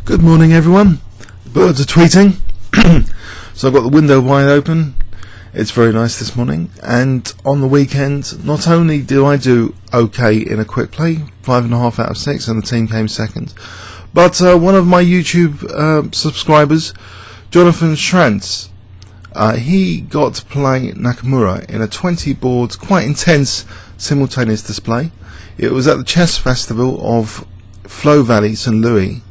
Good morning, everyone. The birds are tweeting. So I've got the window wide open. It's very nice this morning. And on the weekend, not only do I do okay in a quick play, 5.5 out of 6, and the team came second, but one of my YouTube subscribers, Jonathan J.Schrantz, he got to play Nakamura in a 20 boards, quite intense simultaneous display. It was at the chess festival of Flow Valley, St. Louis.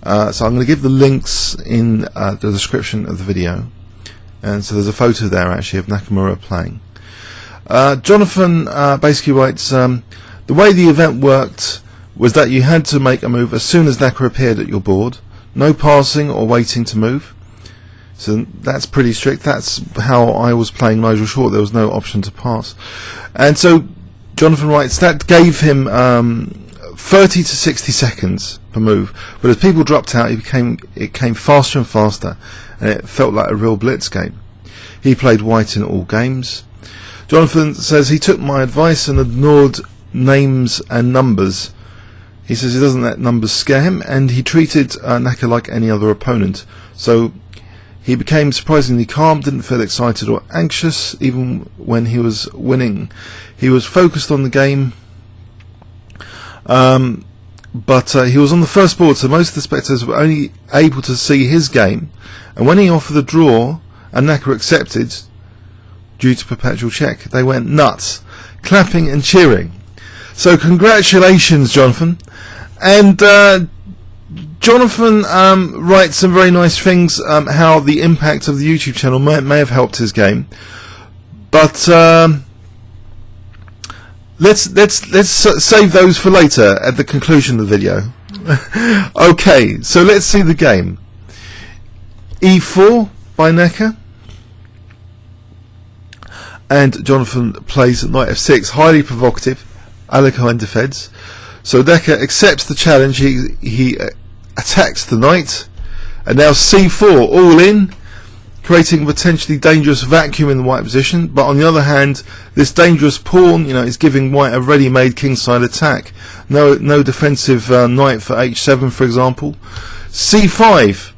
So I'm going to give the links in the description of the video, and so there's a photo there actually of Nakamura playing. Jonathan basically writes, the way the event worked was that you had to make a move as soon as Naka appeared at your board, no passing or waiting to move. So that's pretty strict. That's how I was playing Nigel Short. There was no option to pass, and so Jonathan writes that gave him 30 to 60 seconds per move, but as people dropped out, it came faster and faster, and it felt like a real blitz game. He played white in all games. Jonathan says he took my advice and ignored names and numbers. He says he doesn't let numbers scare him, and he treated Naka like any other opponent. So he became surprisingly calm, didn't feel excited or anxious, even when he was winning. He was focused on the game. But he was on the first board, so most of the spectators were only able to see his game, and when he offered a draw and Naka accepted due to perpetual check, they went nuts, clapping and cheering. So congratulations, Jonathan. And Jonathan writes some very nice things, how the impact of the YouTube channel may have helped his game, but Let's save those for later at the conclusion of the video. Okay, so let's see the game. E4 by Naka, and Jonathan plays knight f6, highly provocative. Alekhine defends. So Naka accepts the challenge. He attacks the knight, and now c4, all in, creating a potentially dangerous vacuum in the white position. But on the other hand, this dangerous pawn, is giving white a ready-made kingside attack. No defensive knight for h7, for example. c5.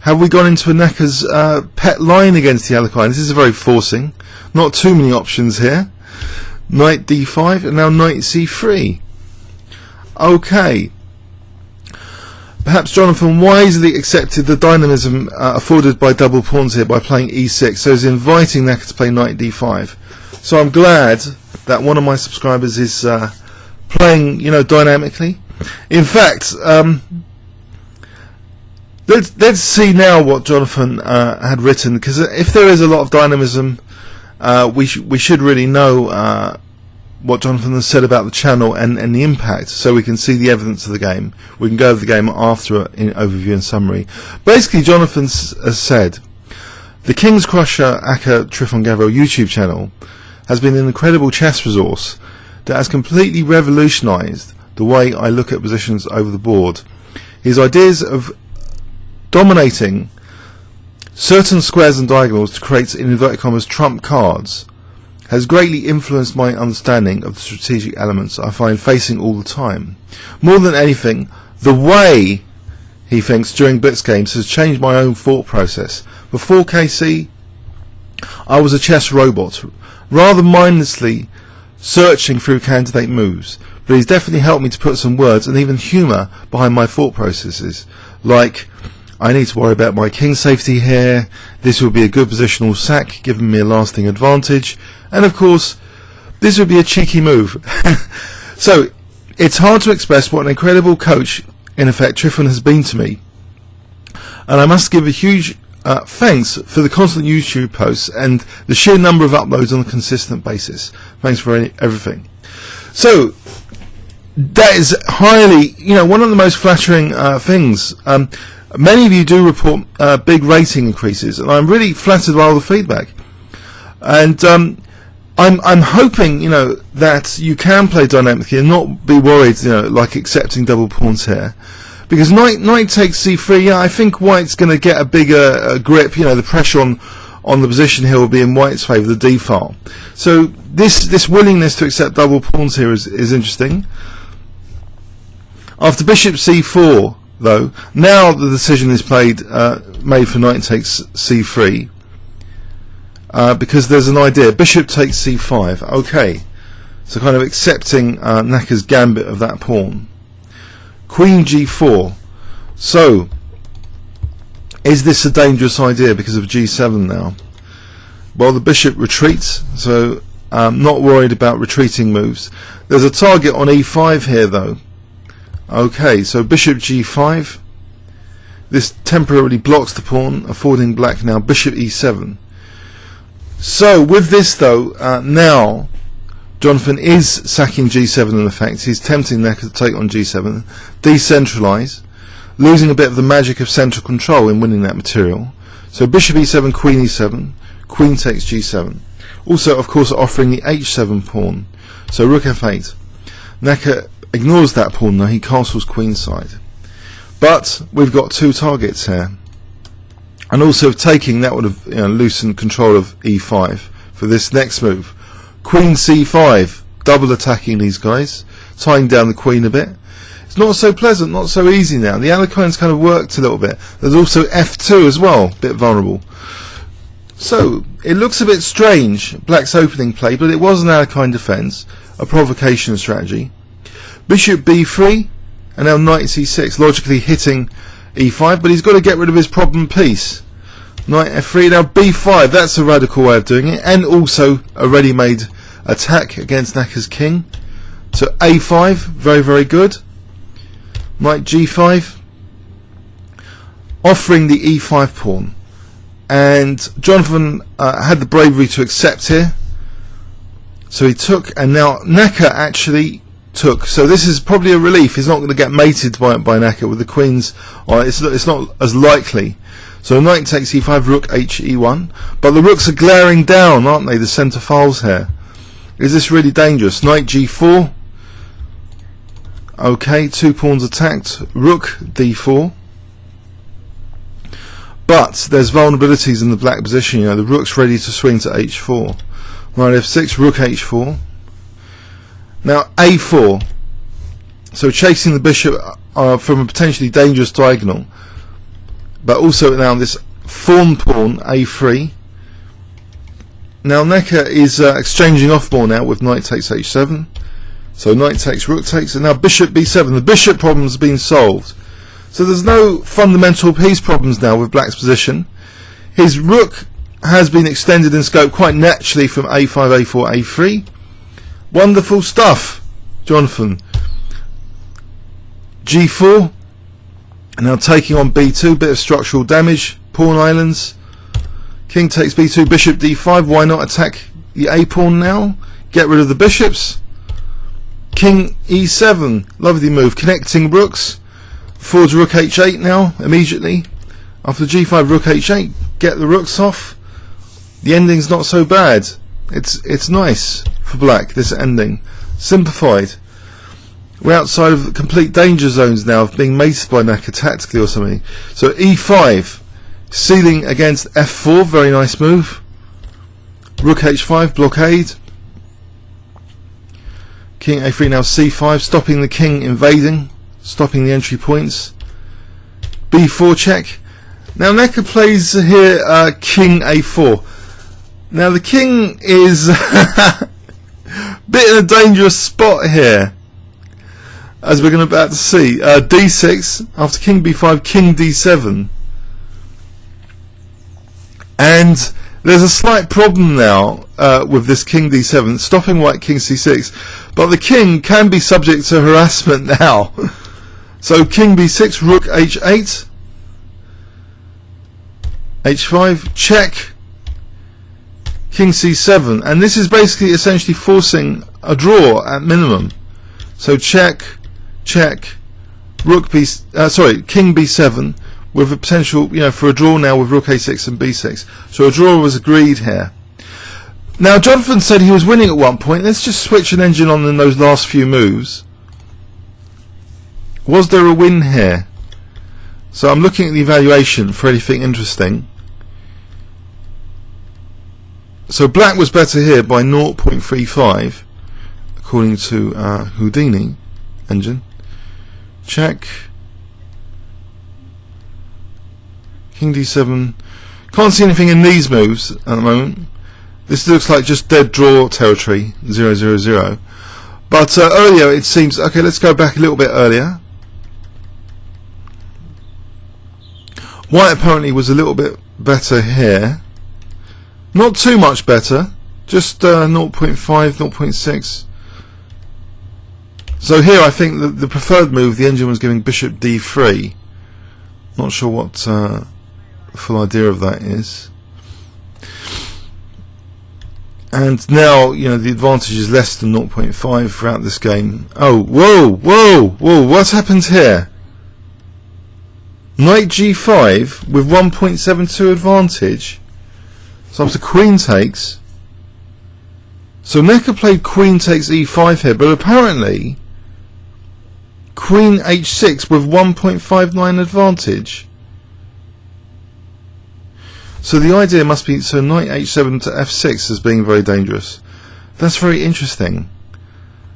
Have we gone into a Naka's pet line against the Alekhine? This is very forcing. Not too many options here. Knight d5, and now knight c3. Okay. Perhaps Jonathan wisely accepted the dynamism afforded by double pawns here by playing e6, so he's inviting Naka to play knight d5. So I'm glad that one of my subscribers is playing, dynamically. In fact, let's see now what Jonathan had written, because if there is a lot of dynamism, we should really know what Jonathan has said about the channel and the impact, so we can see the evidence of the game. We can go over the game after in overview and summary. Basically, Jonathan has said, the Kingscrusher Aka Trifon Gavril YouTube channel has been an incredible chess resource that has completely revolutionised the way I look at positions over the board. His ideas of dominating certain squares and diagonals to create, in inverted commas, trump cards has greatly influenced my understanding of the strategic elements I find facing all the time. More than anything, the way he thinks during blitz games has changed my own thought process. Before KC, I was a chess robot, rather mindlessly searching through candidate moves, but he's definitely helped me to put some words and even humour behind my thought processes, like, I need to worry about my king safety here, this would be a good positional sack, giving me a lasting advantage, and of course, this would be a cheeky move. So, it's hard to express what an incredible coach, in effect, Trifon has been to me. And I must give a huge thanks for the constant YouTube posts and the sheer number of uploads on a consistent basis. Thanks for everything. So, that is highly, one of the most flattering things. Many of you do report big rating increases, and I'm really flattered by all the feedback. And I'm hoping, that you can play dynamically and not be worried, like accepting double pawns here, because knight takes c3. Yeah, I think white's going to get a bigger grip. The pressure on the position here will be in white's favour, the d file. So this willingness to accept double pawns here is interesting. After bishop c4. though. Now the decision is made for knight takes c3, because there's an idea. Bishop takes c5. Okay, so kind of accepting Naka's gambit of that pawn. Queen g4. So, is this a dangerous idea because of g7 now? Well, the bishop retreats, so not worried about retreating moves. There's a target on e5 here, though. Okay, so bishop g5. This temporarily blocks the pawn, affording black now bishop e7. So, with this, though, now Jonathan is sacking g7 in effect. He's tempting Naka to take on g7, decentralise, losing a bit of the magic of central control in winning that material. So bishop e7, queen e7, queen takes g7. Also, of course, offering the h7 pawn. So rook f8. Naka ignores that pawn now, he castles queenside. But we've got two targets here. And also taking, that would have loosened control of e5 for this next move. Queen c5, double attacking these guys, tying down the queen a bit. It's not so pleasant, not so easy now. The Alekhines kind of worked a little bit. There's also f2 as well, a bit vulnerable. So, it looks a bit strange, black's opening play, but it was an Alekhine defence, a provocation strategy. Bishop b3, and now knight c6, logically hitting e5, but he's got to get rid of his problem piece. Knight f3, now b5, that's a radical way of doing it, and also a ready-made attack against Naka's king. So a5, very, very good. Knight g5, offering the e5 pawn. And Jonathan had the bravery to accept here. So he took, and now Naka actually took. So this is probably a relief. He's not going to get mated by Naka with the queens. It's not as likely. So knight takes e5, rook h e1. But the rooks are glaring down, aren't they? The centre files here. Is this really dangerous? Knight g4. Okay, two pawns attacked. Rook d4. But there's vulnerabilities in the black position. The rook's ready to swing to h4. Knight f6, rook h4. Now a4. So chasing the bishop from a potentially dangerous diagonal. But also now this fawn pawn a3. Now Naka is exchanging off more now with knight takes h7. So knight takes, rook takes, and now bishop b7. The bishop problem's been solved. So there's no fundamental piece problems now with black's position. His rook has been extended in scope quite naturally from a5, a4, a3. Wonderful stuff, Jonathan. g4. And now taking on b2, bit of structural damage. Pawn islands. King takes b2, bishop d5. Why not attack the a pawn now? Get rid of the bishops. King e7. Lovely move. Connecting rooks. Forwards rook h8 now, immediately. After g5, rook h8. Get the rooks off. The ending's not so bad. It's nice for black, this ending. Simplified. We're outside of complete danger zones now of being mated by Naka tactically or something. So e5, sealing against f4, very nice move. Rook h5, blockade. King a3, now c5, stopping the king invading, stopping the entry points. b4 check. Now Naka plays here king a4. Now the king is a bit in a dangerous spot here, as we're going to about to see. d6 after king b5, king d7, and there's a slight problem now with this king d7, stopping white king c6, but the king can be subject to harassment now. So king b6, rook h8, h5, check, king c7, and this is basically essentially forcing a draw at minimum. So check, check, rook b, king b7 with a potential, for a draw now with rook a6 and b6. So a draw was agreed here. Now Jonathan said he was winning at one point. Let's just switch an engine on in those last few moves. Was there a win here? So I'm looking at the evaluation for anything interesting. So black was better here by 0.35 according to Houdini engine. Check, King d7. Can't see anything in these moves at the moment. This looks like just dead draw territory, 0-0-0. But earlier it seems... Okay, let's go back a little bit earlier. White apparently was a little bit better here. Not too much better. Just 0.5, 0.6. So here I think the preferred move, the engine was giving bishop d3. Not sure what the full idea of that is. And now, you know, the advantage is less than 0.5 throughout this game. Oh, whoa, whoa, whoa, what's happened here? Knight g5 with 1.72 advantage. So after queen takes. So Necker played queen takes e5 here, but apparently queen h6 with 1.59 advantage. So the idea must be, so knight h7 to f6 as being very dangerous. That's very interesting.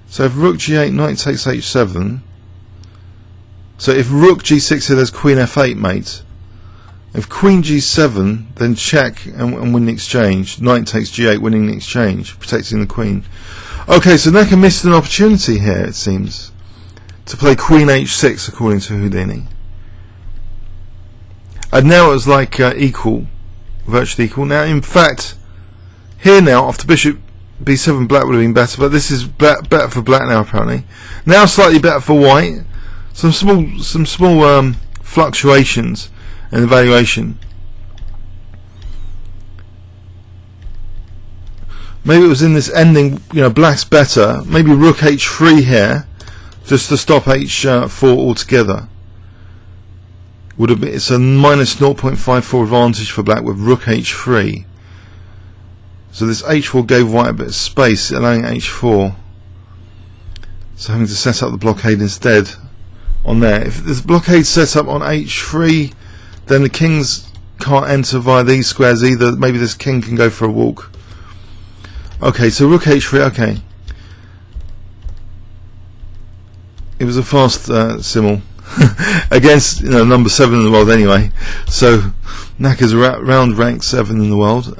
So if rook g8, knight takes h7. So if rook g6 here, there's queen f8, mate. If queen g7, then check and win the exchange. Knight takes g8, winning the exchange, protecting the queen. Okay, so Necker missed an opportunity here, it seems, to play queen h6 according to Houdini. And now it was like equal, virtually equal. Now, in fact, here now, after bishop b7, black would have been better, but this is better for black now, apparently. Now slightly better for white. Some small fluctuations in evaluation. Maybe it was in this ending, you know, black's better. Maybe rook h3 here, just to stop h4 altogether. Would have been, it's a minus 0.54 advantage for black with rook h3. So this h4 gave white a bit of space, allowing h4. So having to set up the blockade instead on there. If this blockade set up on h3, then the kings can't enter via these squares either. Maybe this king can go for a walk. Okay, so rook h3, okay. It was a fast Simul. Against, you know, number 7 in the world anyway. So Necker's round rank 7 in the world.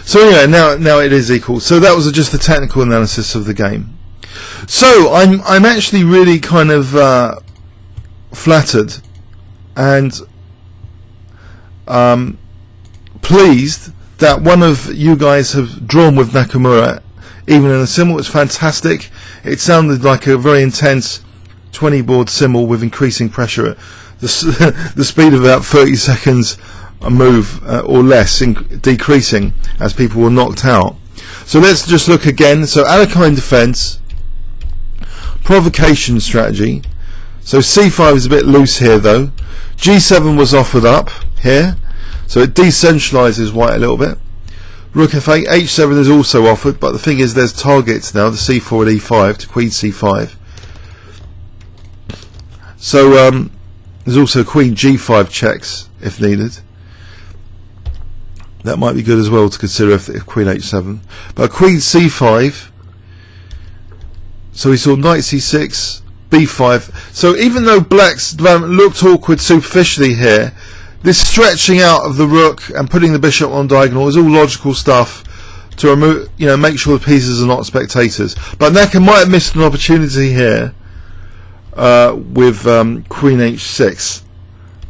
So anyway, now it is equal. So that was just the technical analysis of the game. So I'm actually really kind of flattered and pleased that one of you guys have drawn with Nakamura, even in the Simul. It's fantastic. It sounded like a very intense 20 board Simul with increasing pressure, the speed of about 30 seconds a move or less, decreasing as people were knocked out. So let's just look again. So Alekhine defense, provocation strategy. So c5 is a bit loose here though. g7 was offered up here, so it decentralizes white a little bit. Rook f8, h7 is also offered, but the thing is there's targets now, the c4 at e5 to queen c5. So there's also queen g5 checks if needed. That might be good as well to consider if queen h7. But queen c5. So we saw knight c6, b5. So even though black's development looked awkward superficially here, this stretching out of the rook and putting the bishop on diagonal is all logical stuff to remove, you know, make sure the pieces are not spectators. But Necker might have missed an opportunity here. With queen h6.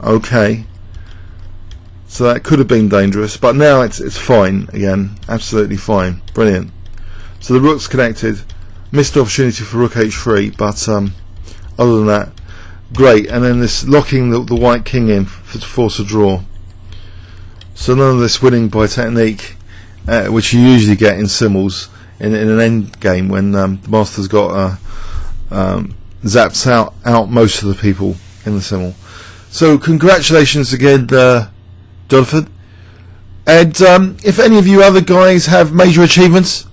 Okay, so that could have been dangerous, but now it's fine again, absolutely fine, brilliant. So the rook's connected, missed opportunity for rook h3, but other than that, great. And then this locking the white king in to force a draw. So none of this winning by technique, which you usually get in Simuls in an end game when the master's got zaps out most of the people in the Simul. So congratulations again, Jonathan. And if any of you other guys have major achievements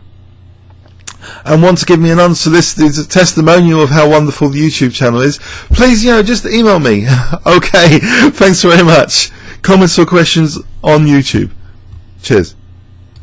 and want to give me an unsolicited testimonial of how wonderful the YouTube channel is, please, you know, just email me. Okay, thanks very much. Comments or questions on YouTube. Cheers.